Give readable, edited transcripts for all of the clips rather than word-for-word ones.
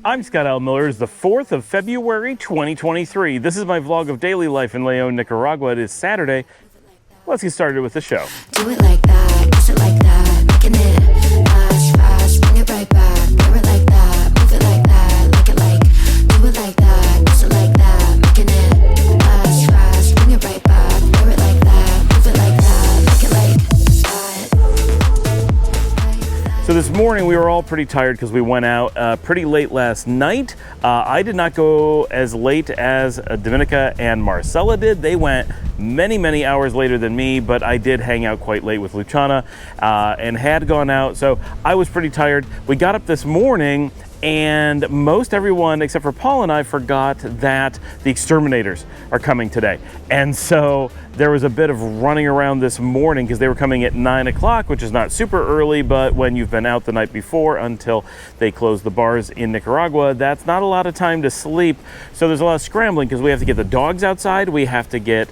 I'm Scott L. Miller. It's the 4th of February, 2023. This is my vlog of daily life in Leon, Nicaragua. It is Saturday. Let's get started with the show. Do it like that, kiss it like that, making it fast, fast, bring it right back. Do it like that, move it like that, like it like. Do it like that, kiss it like that, making it fast, fast, bring it right back. Do it like that, move it like that, like it like that. So this morning we were all pretty tired because we went out pretty late last night. I did not go as late as Dominica and Marcella did. They went many hours later than me, but I did hang out quite late with Luciana and had gone out, so I was pretty tired. We got up this morning and most everyone except for Paul and I forgot that the exterminators are coming today. And so there was a bit of running around this morning because they were coming at 9 o'clock, which is not super early, but when you've been out the night before until they close the bars in Nicaragua, that's not a lot of time to sleep. So there's a lot of scrambling because we have to get the dogs outside, we have to get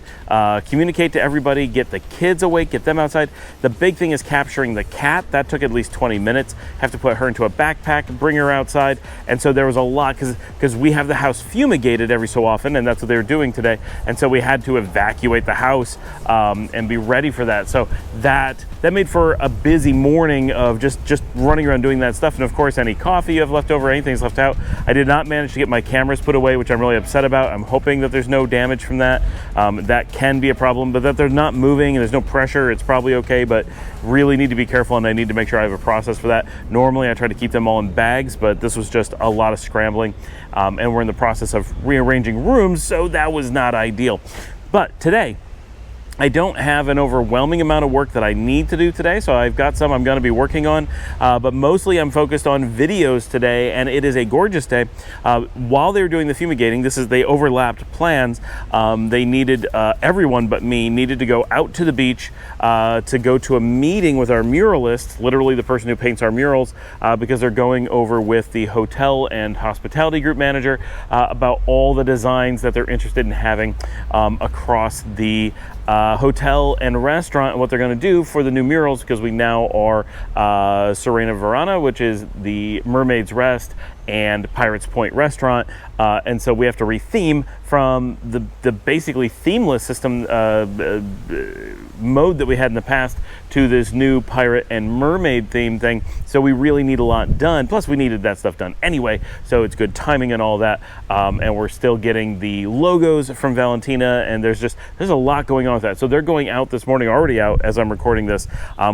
communicate to everybody, get the kids awake, get them outside. The big thing is capturing the cat. That took at least 20 minutes. Have to put her into a backpack, bring her outside. And so there was a lot because we have the house fumigated every so often, and that's what they were doing today. And so we had to evacuate the house and be ready for that. So that made for a busy morning of just running around doing that stuff. And of course, any coffee you have left over, anything's left out. I did not manage to get my cameras put away, which I'm really upset about. I'm hoping that there's no damage from that. That can be a problem, but that they're not moving and there's no pressure, it's probably okay, but really need to be careful, and I need to make sure I have a process for that. Normally I try to keep them all in bags, but this was just a lot of scrambling, and we're in the process of rearranging rooms, so that was not ideal. But today, I don't have an overwhelming amount of work that I need to do today, so I've got some I'm going to be working on, but mostly I'm focused on videos today, and it is a gorgeous day. While they were doing the fumigating, they overlapped plans. They needed, everyone but me, needed to go out to the beach to go to a meeting with our muralist, literally the person who paints our murals, because they're going over with the hotel and hospitality group manager about all the designs that they're interested in having across the hotel and restaurant, and what they're going to do for the new murals, because we now are Serena Verana, which is the Mermaid's Rest and Pirates Point restaurant, and so we have to retheme from the basically themeless system mode that we had in the past to this new pirate and mermaid theme thing. So we really need a lot done, plus we needed that stuff done anyway, so it's good timing and all that. And we're still getting the logos from Valentina, and there's a lot going on with that. So they're going out this morning, already out as I'm recording this,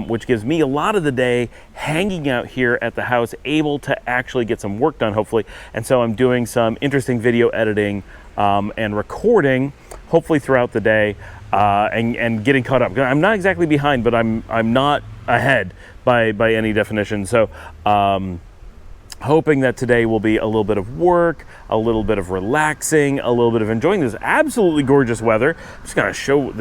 which gives me a lot of the day hanging out here at the house, able to actually get some work done, hopefully. And so I'm doing some interesting video editing and recording, hopefully throughout the day, and getting caught up. I'm not exactly behind, but I'm not ahead by any definition. So hoping that today will be a little bit of work, a little bit of relaxing, a little bit of enjoying this absolutely gorgeous weather. I'm just gonna show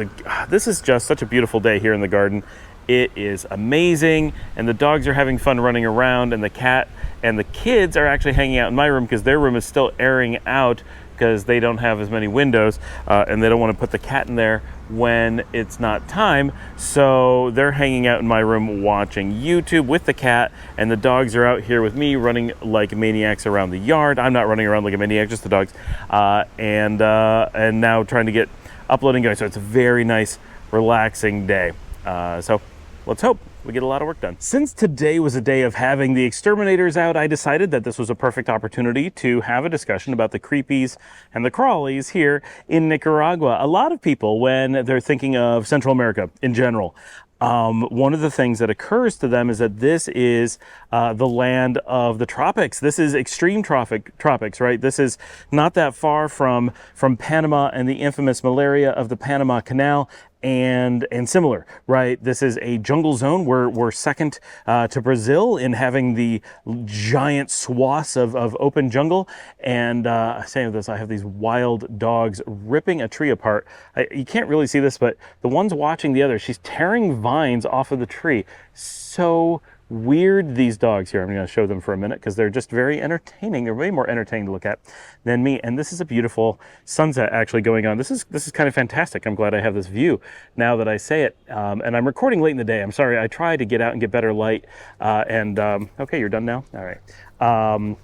this is just such a beautiful day here in the garden. It is amazing, and the dogs are having fun running around, and the cat and the kids are actually hanging out in my room because their room is still airing out because they don't have as many windows, and they don't want to put the cat in there when it's not time. So they're hanging out in my room watching YouTube with the cat, and the dogs are out here with me running like maniacs around the yard. I'm not running around like a maniac, just the dogs, and now trying to get uploading going. So it's a very nice, relaxing day. So let's hope we get a lot of work done. Since today was a day of having the exterminators out, I decided that this was a perfect opportunity to have a discussion about the creepies and the crawlies here in Nicaragua. A lot of people, when they're thinking of Central America in general, one of the things that occurs to them is that this is the land of the tropics. This is extreme tropics, right? This is not that far from Panama and the infamous malaria of the Panama Canal, and similar, right? This is a jungle zone. We're second to Brazil in having the giant swaths of open jungle. And saying this, I have these wild dogs ripping a tree apart. You can't really see this, but the one's watching the other. She's tearing vines off of the tree. So weird, these dogs here. I'm going to show them for a minute because they're just very entertaining. They're way more entertaining to look at than me. And this is a beautiful sunset actually going on. This is kind of fantastic. I'm glad I have this view now that I say it. And I'm recording late in the day. I'm sorry. I tried to get out and get better light. Okay, you're done now? All right.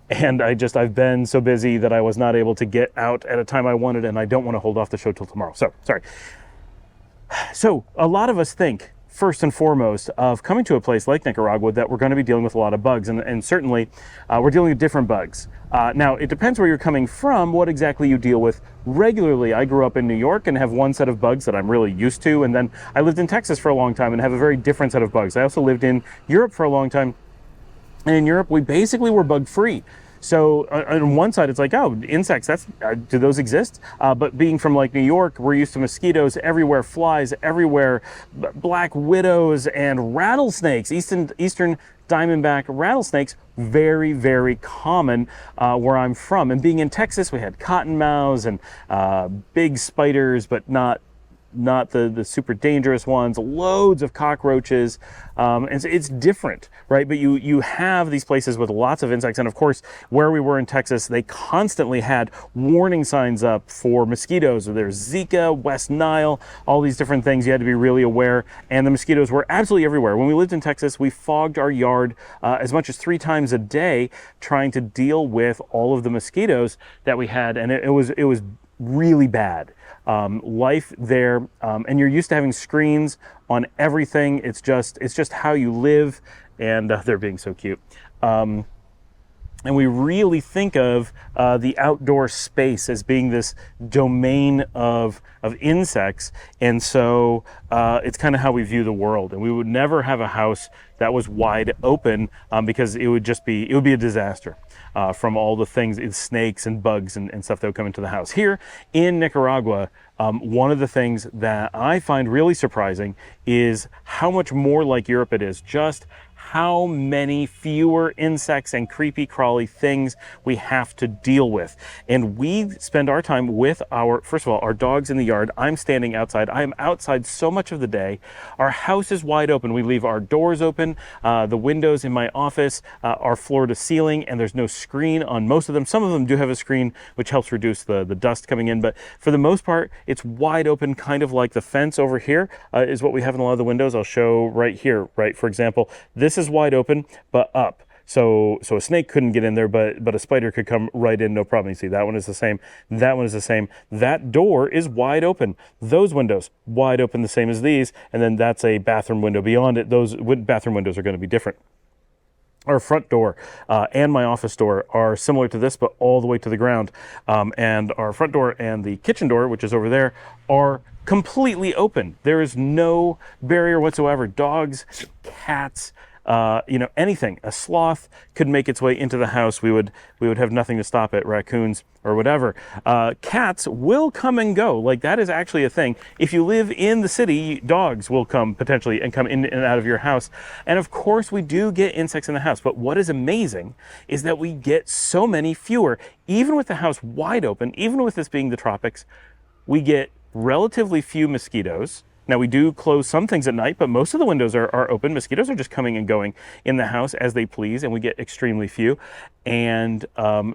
And I've been so busy that I was not able to get out at a time I wanted, and I don't want to hold off the show till tomorrow. So, sorry. So, a lot of us think, first and foremost, of coming to a place like Nicaragua that we're going to be dealing with a lot of bugs, and certainly we're dealing with different bugs. Now, it depends where you're coming from, what exactly you deal with regularly. I grew up in New York and have one set of bugs that I'm really used to, and then I lived in Texas for a long time and have a very different set of bugs. I also lived in Europe for a long time, and in Europe, we basically were bug-free. So on one side, it's like, oh, insects, do those exist? But being from like New York, we're used to mosquitoes everywhere, flies everywhere, black widows and rattlesnakes, eastern diamondback rattlesnakes, very, very common where I'm from. And being in Texas, we had cottonmouths and big spiders, but not the super dangerous ones, loads of cockroaches, and so it's different, right? But you have these places with lots of insects, and of course, where we were in Texas, they constantly had warning signs up for mosquitoes. There's Zika, West Nile, all these different things. You had to be really aware, and the mosquitoes were absolutely everywhere. When we lived in Texas, we fogged our yard as much as 3 times a day, trying to deal with all of the mosquitoes that we had, and it was really bad. Life there, and you're used to having screens on everything. It's just how you live, and they're being so cute. And we really think of the outdoor space as being this domain of insects, and so it's kind of how we view the world. And we would never have a house that was wide open because it would be a disaster from all the things, snakes and bugs and stuff that would come into the house. Here in Nicaragua, one of the things that I find really surprising is how much more like Europe it is. Just how many fewer insects and creepy crawly things we have to deal with. And we spend our time with first of all, our dogs in the yard. I'm standing outside. I am outside so much of the day. Our house is wide open. We leave our doors open, the windows in my office are floor to ceiling, and there's no screen on most of them. Some of them do have a screen, which helps reduce the dust coming in, but for the most part, it's wide open, kind of like the fence over here is what we have in a lot of the windows. I'll show right here, right? For example, this is wide open, but up. So a snake couldn't get in there, but a spider could come right in, no problem. You see, that one is the same. That one is the same. That door is wide open. Those windows, wide open, the same as these. And then that's a bathroom window. Beyond it, those bathroom windows are going to be different. Our front door and my office door are similar to this, but all the way to the ground. And our front door and the kitchen door, which is over there, are completely open. There is no barrier whatsoever. Dogs, cats, anything. A sloth could make its way into the house. We would have nothing to stop it. Raccoons or whatever. Cats will come and go. Like, that is actually a thing. If you live in the city, dogs will come potentially and come in and out of your house. And of course, we do get insects in the house. But what is amazing is that we get so many fewer. Even with the house wide open, even with this being the tropics, we get relatively few mosquitoes. Now, we do close some things at night, but most of the windows are open. Mosquitoes are just coming and going in the house as they please, and we get extremely few. And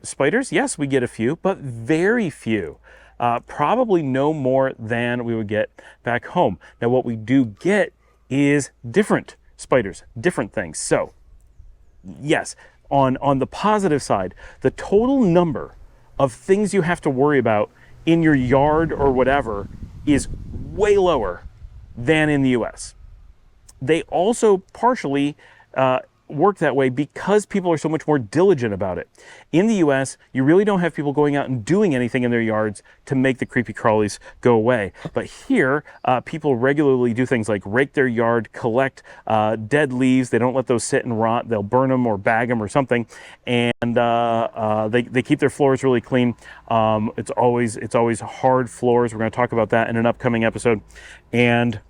spiders, yes, we get a few, but very few. Probably no more than we would get back home. Now, what we do get is different spiders, different things. So, yes, on the positive side, the total number of things you have to worry about in your yard or whatever is way lower than in the US. They also partially work that way because people are so much more diligent about it. In the US, you really don't have people going out and doing anything in their yards to make the creepy crawlies go away. But here, people regularly do things like rake their yard, collect dead leaves. They don't let those sit and rot. They'll burn them or bag them or something. And they keep their floors really clean. It's always hard floors. We're going to talk about that in an upcoming episode. And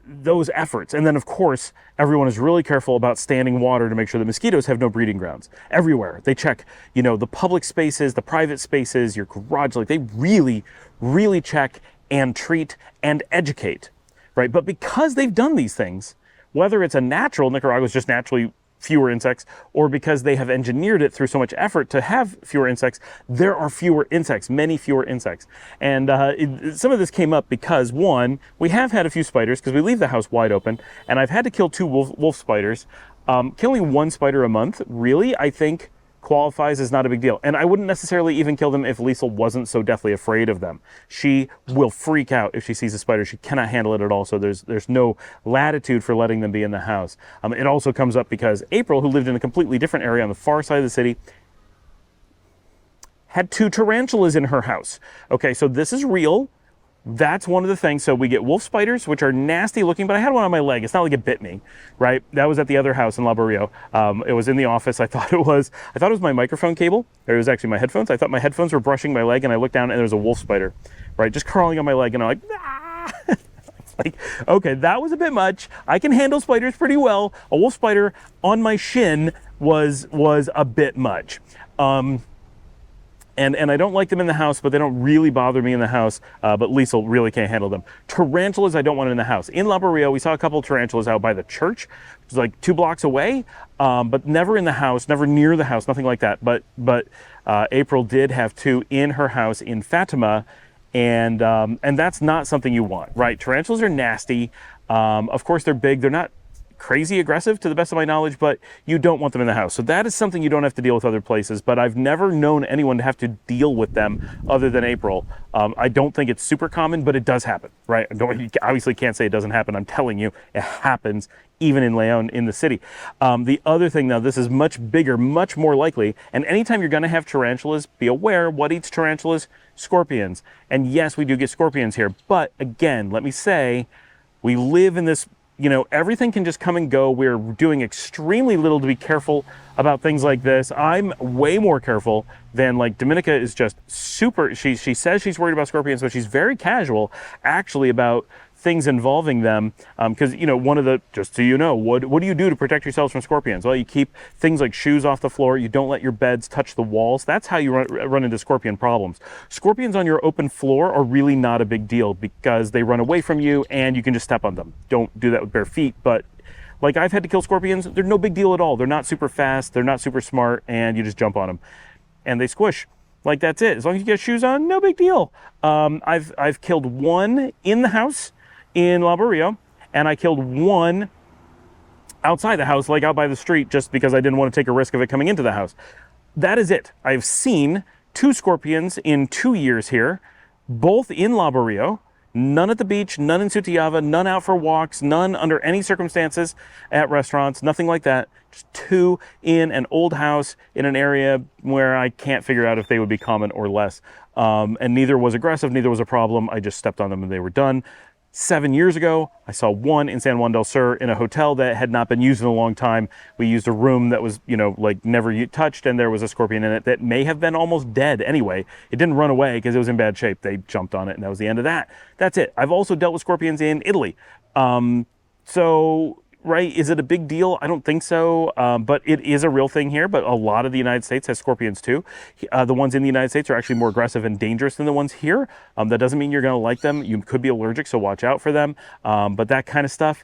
those efforts. And then, of course, everyone is really careful about standing water to make sure the mosquitoes have no breeding grounds. Everywhere. They check, the public spaces, the private spaces, your garage. Like, they really, really check and treat and educate, right? But because they've done these things, whether it's Nicaragua's just naturally fewer insects, or because they have engineered it through so much effort to have fewer insects, there are fewer insects, many fewer insects. And some of this came up because, one, we have had a few spiders because we leave the house wide open, and I've had to kill 2 wolf spiders. Killing 1 spider a month, really, I think, qualifies as not a big deal. And I wouldn't necessarily even kill them if Liesel wasn't so deathly afraid of them. She will freak out if she sees a spider. She cannot handle it at all. So there's no latitude for letting them be in the house. It also comes up because April, who lived in a completely different area on the far side of the city, had 2 tarantulas in her house. Okay, so this is real. That's one of the things. So we get wolf spiders, which are nasty looking, but I had one on my leg. It's not like it bit me, right? That was at the other house in La Barrio. It was in the office. I thought it was my microphone cable. It was actually my headphones. I thought my headphones were brushing my leg, and I looked down and there was a wolf spider, right? Just crawling on my leg, and I'm like, ah! It's like, okay, that was a bit much. I can handle spiders pretty well. A wolf spider on my shin was a bit much. And I don't like them in the house, but they don't really bother me in the house. But Liesel really can't handle them. Tarantulas, I don't want in the house. In La Barrio, we saw a couple of tarantulas out by the church. It was like 2 blocks away, but never in the house, never near the house, nothing like that. But April did have 2 in her house in Fatima, and that's not something you want, right? Tarantulas are nasty. Of course, they're big. They're not crazy aggressive to the best of my knowledge, but you don't want them in the house. So that is something you don't have to deal with other places, but I've never known anyone to have to deal with them other than April. I don't think it's super common, but it does happen, right? You obviously can't say it doesn't happen. I'm telling you, it happens even in Leon, in the city. The other thing, now, this is much bigger, much more likely, and anytime you're going to have tarantulas, be aware what eats tarantulas? Scorpions. And yes, we do get scorpions here, but again, let me say, we live in this, everything can just come and go. We're doing extremely little to be careful about things like this. I'm way more careful than, like, Dominica is just super, she says she's worried about scorpions, but she's very casual actually about things involving them, because one of the, just so you know, what do you do to protect yourselves from scorpions? Well, you keep things like shoes off the floor. You don't let your beds touch the walls. That's how you run into scorpion problems. Scorpions on your open floor are really not a big deal because they run away from you and you can just step on them. Don't do that with bare feet, but like, I've had to kill scorpions. They're no big deal at all. They're not super fast. They're not super smart, and you just jump on them and they squish. Like, that's it. As long as you get shoes on, no big deal. I've killed 1 in the house in La Barrio, and I killed 1 outside the house, like out by the street, just because I didn't want to take a risk of it coming into the house. That is it. I've seen 2 scorpions in 2 years here, both in La Barrio, none at the beach, none in Sutiava, none out for walks, none under any circumstances at restaurants, nothing like that. Just 2 in an old house in an area where I can't figure out if they would be common or less. And neither was aggressive, neither was a problem. I just stepped on them and they were done. 7 years ago, I saw 1 in San Juan del Sur in a hotel that had not been used in a long time. We used a room that was, like, never touched, and there was a scorpion in it that may have been almost dead anyway. It didn't run away because it was in bad shape. They jumped on it, and that was the end of that. That's it. I've also dealt with scorpions in Italy. Right, is it a big deal? I don't think so, but it is a real thing here, but a lot of the United States has scorpions too. The ones in the United States are actually more aggressive and dangerous than the ones here. That doesn't mean you're going to like them. You could be allergic, so watch out for them. But that kind of stuff,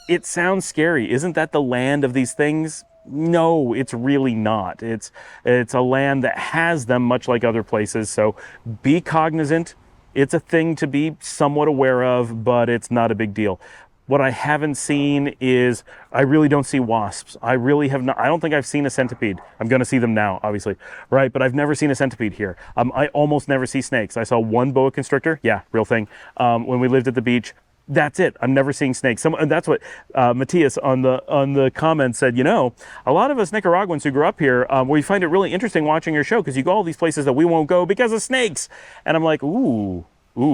it sounds scary. Isn't that the land of these things? No, it's really not. It's a land that has them, much like other places, so be cognizant. It's a thing to be somewhat aware of, but it's not a big deal. What I haven't seen is, I really don't see wasps. I really have not. I don't think I've seen a centipede. I'm going to see them now, obviously, right? But I've never seen a centipede here. I almost never see snakes. I saw 1 boa constrictor. Yeah, real thing. When we lived at the beach. That's it. I'm never seeing snakes. That's what Matthias on the comments said. A lot of us Nicaraguans who grew up here, we find it really interesting watching your show because you go all these places that we won't go because of snakes. And I'm like, ooh,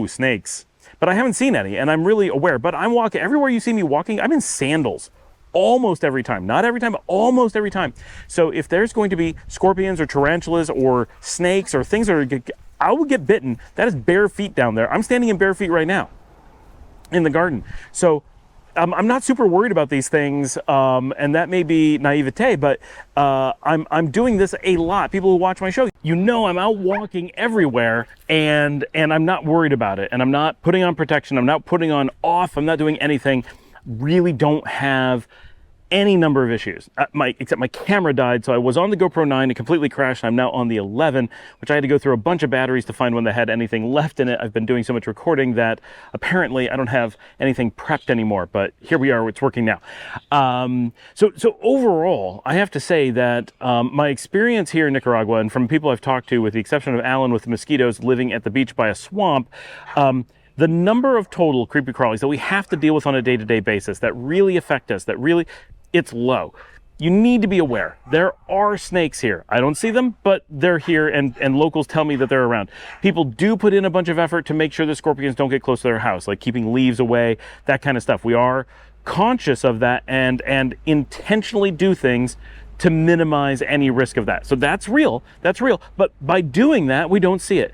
snakes. But I haven't seen any, and I'm really aware. But I'm walking, everywhere you see me walking, I'm in sandals almost every time. Not every time, but almost every time. So if there's going to be scorpions or tarantulas or snakes or things I will get bitten. That is bare feet down there. I'm standing in bare feet right now in the garden. So I'm not super worried about these things, and that may be naivete, but I'm doing this a lot. People who watch my show, I'm out walking everywhere, and I'm not worried about it, and I'm not putting on protection, I'm not putting on off, I'm not doing anything. Really don't have any number of issues. Except my camera died, so I was on the GoPro 9, it completely crashed. I'm now on the 11, which I had to go through a bunch of batteries to find one that had anything left in it. I've been doing so much recording that apparently I don't have anything prepped anymore, but here we are, it's working now. So overall, I have to say that my experience here in Nicaragua, and from people I've talked to, with the exception of Alan with the mosquitoes living at the beach by a swamp, the number of total creepy crawlies that we have to deal with on a day-to-day basis that really affect us, it's low. You need to be aware. There are snakes here. I don't see them, but they're here, and locals tell me that they're around. People do put in a bunch of effort to make sure the scorpions don't get close to their house, like keeping leaves away, that kind of stuff. We are conscious of that and intentionally do things to minimize any risk of that. So that's real, but by doing that, we don't see it.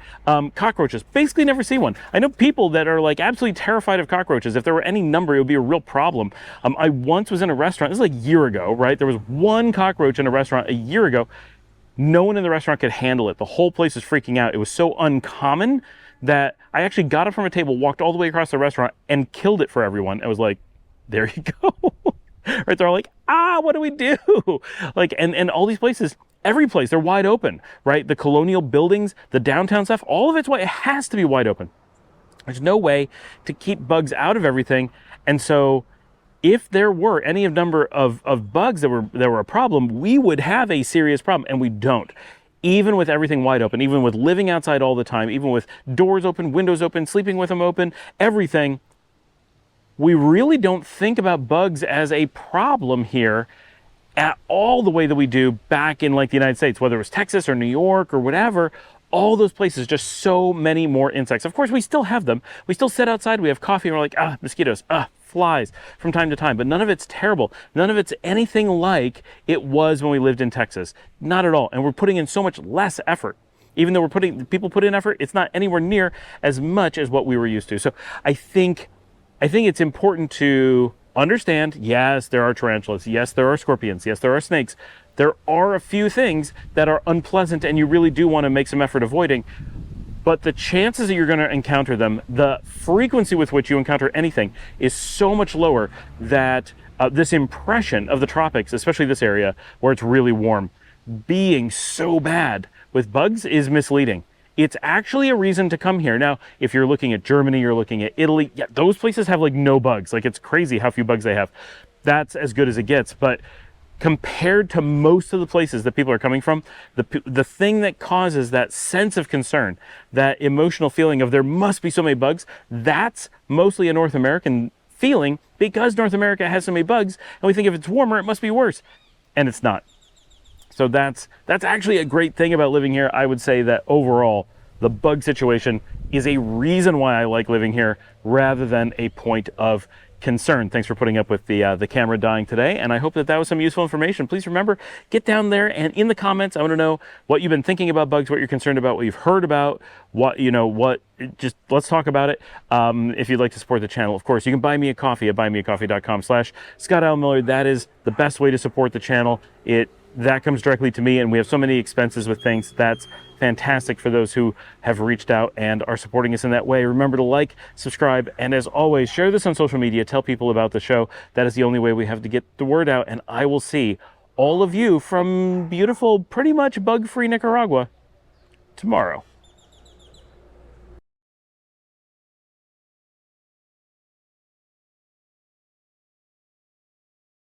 Cockroaches, basically never see one. I know people that are like absolutely terrified of cockroaches. If there were any number, it would be a real problem. I once was in a restaurant, this is like a year ago, right? There was one cockroach in a restaurant a year ago. No one in the restaurant could handle it. The whole place was freaking out. It was so uncommon that I actually got it from a table, walked all the way across the restaurant and killed it for everyone. I was like, there you go. Right, they're all like, what do we do? Like, and all these places, every place, they're wide open, right? The colonial buildings, the downtown stuff, all of it's wide, it has to be wide open. There's no way to keep bugs out of everything. And so if there were any number of bugs that were a problem, we would have a serious problem, and we don't. Even with everything wide open, even with living outside all the time, even with doors open, windows open, sleeping with them open, everything, we really don't think about bugs as a problem here at all the way that we do back in like the United States, whether it was Texas or New York or whatever. All those places, just so many more insects. Of course, we still have them. We still sit outside, we have coffee, and we're like, mosquitoes, flies from time to time. But none of it's terrible. None of it's anything like it was when we lived in Texas. Not at all. And we're putting in so much less effort. Even though people put in effort, it's not anywhere near as much as what we were used to. So I think it's important to understand, yes, there are tarantulas, yes, there are scorpions, yes, there are snakes. There are a few things that are unpleasant and you really do want to make some effort avoiding. But the chances that you're going to encounter them, the frequency with which you encounter anything is so much lower that this impression of the tropics, especially this area where it's really warm, being so bad with bugs is misleading. It's actually a reason to come here. Now, if you're looking at Germany, you're looking at Italy, yeah, those places have like no bugs. Like, it's crazy how few bugs they have. That's as good as it gets. But compared to most of the places that people are coming from, the thing that causes that sense of concern, that emotional feeling of there must be so many bugs, that's mostly a North American feeling, because North America has so many bugs, and we think if it's warmer, it must be worse. And it's not. So that's actually a great thing about living here. I would say that overall, the bug situation is a reason why I like living here rather than a point of concern. Thanks for putting up with the camera dying today, and I hope that was some useful information. Please remember, get down there and in the comments, I want to know what you've been thinking about bugs, what you're concerned about, what you've heard about, just let's talk about it. If you'd like to support the channel, of course, you can buy me a coffee at buymeacoffee.com/ScottAlMiller. That is the best way to support the channel. That comes directly to me, and we have so many expenses with things. That's fantastic for those who have reached out and are supporting us in that way. Remember to like, subscribe, and as always, share this on social media. Tell people about the show. That is the only way we have to get the word out, and I will see all of you from beautiful, pretty much bug-free Nicaragua tomorrow.